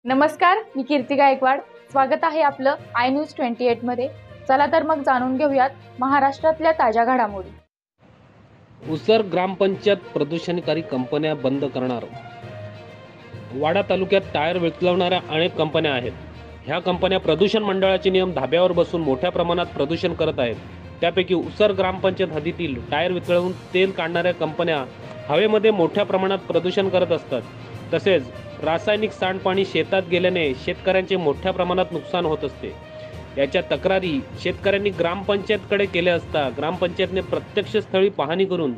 नमस्कार, मी कीर्ती गायकवाड। स्वागत आहे आपलं आय न्यूज 28 मध्ये। चला तर मग जाणून घेऊयात महाराष्ट्रातल्या ताज्या घडामोडी। उसर ग्रामपंचायत प्रदूषणकारी कंपन्या बंद करणार। वाडा तालुक्यात टायर वितळवणाऱ्या अनेक कंपन्या आहेत। ह्या कंपन्या प्रदूषण मंडळाचे नियम धाब्यावर बसून मोठ्या प्रमाणात प्रदूषण करत आहेत। त्यापैकी उसर ग्रामपंचायत हद्दीतील टायर वितळवून तेल काढणाऱ्या कंपन्या हवेमध्ये मोठ्या प्रमाणात प्रदूषण करत असतात। तसेच रासायनिक सांडपाणी शेतात गेल्याने शेतकऱ्यांचे मोठ्या प्रमाणात नुकसान होत असते। याच्या तक्रारी शेतकऱ्यांनी ग्रामपंचायतकडे केल्या असता ग्रामपंचायतने प्रत्यक्ष स्थळी पाहणी करून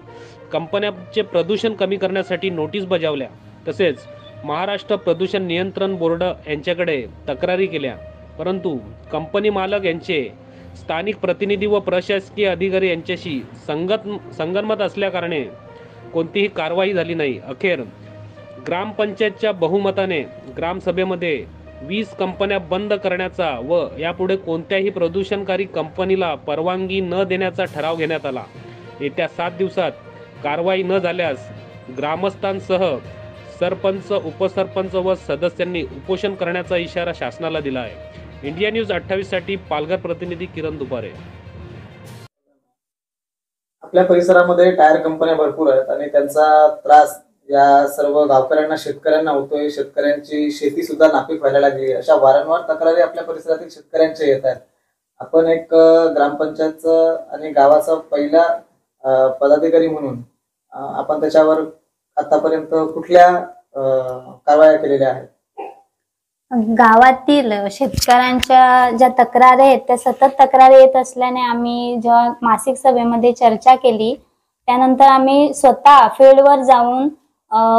कंपन्यांचे प्रदूषण कमी करण्यासाठी नोटीस बजावल्या। तसेच महाराष्ट्र प्रदूषण नियंत्रण बोर्ड यांच्याकडे तक्रारी केल्या, परंतु कंपनी मालक यांचे स्थानिक प्रतिनिधी व प्रशासकीय अधिकारी यांच्याशी संगनमत असल्याकारणे कोणतीही कारवाई झाली नाही। अखेर ग्रामपंचायतच्या बहुमताने ग्रामसभेमध्ये 20 कंपन्या बंद करण्याचा व यापुढे कोणत्याही प्रदूषणकारी कंपनीला परवानगी न देण्याचा ठराव घेण्यात आला। येत्या 7 दिवसात कारवाई न झाल्यास ग्रामस्थांसह सरपंच, उपसरपंच व सदस्यांनी उपोषण करण्याचा इशारा शासनाला दिला आहे। इंडिया न्यूज 28 साठी पालघर प्रतिनिधी किरण दुपारे। आपल्या परिसरामध्ये टायर कंपन्या भरपूर आहेत आणि त्यांचा त्रास या सर्व गावकऱ्यांना, शेतकऱ्यांना होतोय। शेतकऱ्यांची शेती सुद्धा नापीक व्हायला लागली। अशा वारंवार तक्रारी आपल्या परिसरातील शेतकऱ्यांच्या येत आहेत। आपण एक ग्रामपंचायतचं आणि गावाचा पहिला पदाधिकारी म्हणून आपण त्याच्यावर आतापर्यंत कुठल्या कारवाया केलेल्या आहेत? गावातील शेतकऱ्यांच्या ज्या तक्रारी आहेत त्या सतत तक्रारी येत असल्याने आम्ही जेव्हा मासिक सभेमध्ये चर्चा केली, त्यानंतर आम्ही स्वतः फील्डवर जाऊन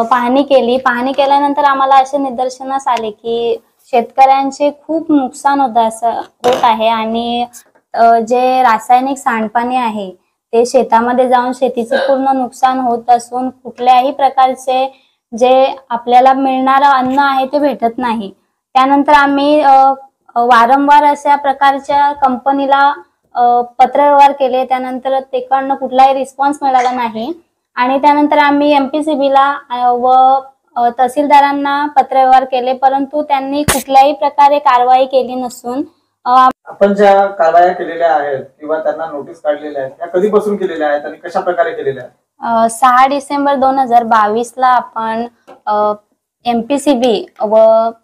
पाहणी केली। पाहणी केल्यानंतर आम्हाला असे निदर्शनास आले की शेतकऱ्यांचे खूप नुकसान होत आहे आणि जे रासायनिक सांडपाणी आहे ते शेतामध्ये जाऊन शेतीचे पूर्ण नुकसान होत असून कुठल्याही प्रकारचे जे आपल्याला मिळणारं अन्न आहे ते भेटत नाही। त्यानंतर आम्ही वारंवार अशा प्रकारच्या कंपनीला पत्रव्यवहार केले, त्यानंतर तिकडनं कुठलाही रिस्पॉन्स मिळाला नाही आणि त्यानंतर आम्ही MPCBला व तहसीलदारांना पत्रव्यवहार केले, परंतु त्यांनी कुठल्याही प्रकारे कारवाई केली नसून आपण ज्या कारवाया केलेल्या आहेत किंवा त्यांना नोटीस काढलेल्या आहेत त्या कधीपासून केलेल्या आहेत आणि कशा प्रकारे केलेल्या आहेत? 6 डिसेंबर 2022 ला आपण MPCB व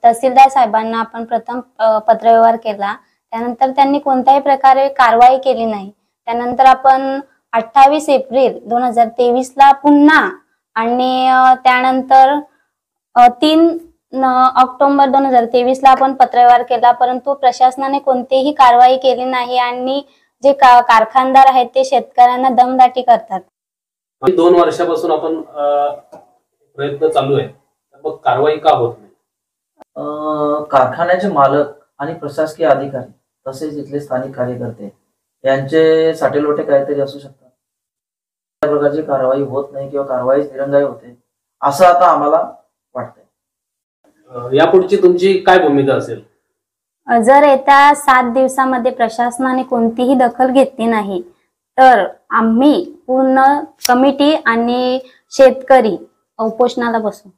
तहसीलदार साहेबांना आपण प्रथम पत्रव्यवहार केला। त्यानंतर त्यांनी कोणत्याही प्रकारे कारवाई केली नाही। त्यानंतर आपण 28 एप्रिल 2023 ला पुन्हा आणि त्यानंतर 3 ऑक्टोबर 2023 ला आपण पत्रव्यवहार केला, परंतु प्रशासनाने कोणतीही कारवाई केली नाही आणि जे कारखानदार आहेत ते शेतकऱ्यांना दमदाटी करतात। 2 वर्षापासून आपण प्रयत्न चालू आहे, मग कारवाई का होत नाही? कारखान्याचे मालक आणि प्रशासकीय अधिकारी तसेच इथले स्थानिक कार्यकर्ते यांचे साटेलोटे काहीतरी असू शकतात। त्या प्रकारची कारवाई होत नाही किंवा कारवाई दिरंगाई होते असं आता आम्हाला वाटतंय। यापुढची तुमची काय भूमिका असेल? जर येत्या 7 दिवसामध्ये प्रशासनाने कोणतीही दखल घेतली नाही तर आम्ही पूर्ण कमिटी आणि शेतकरी उपोषणाला बसू।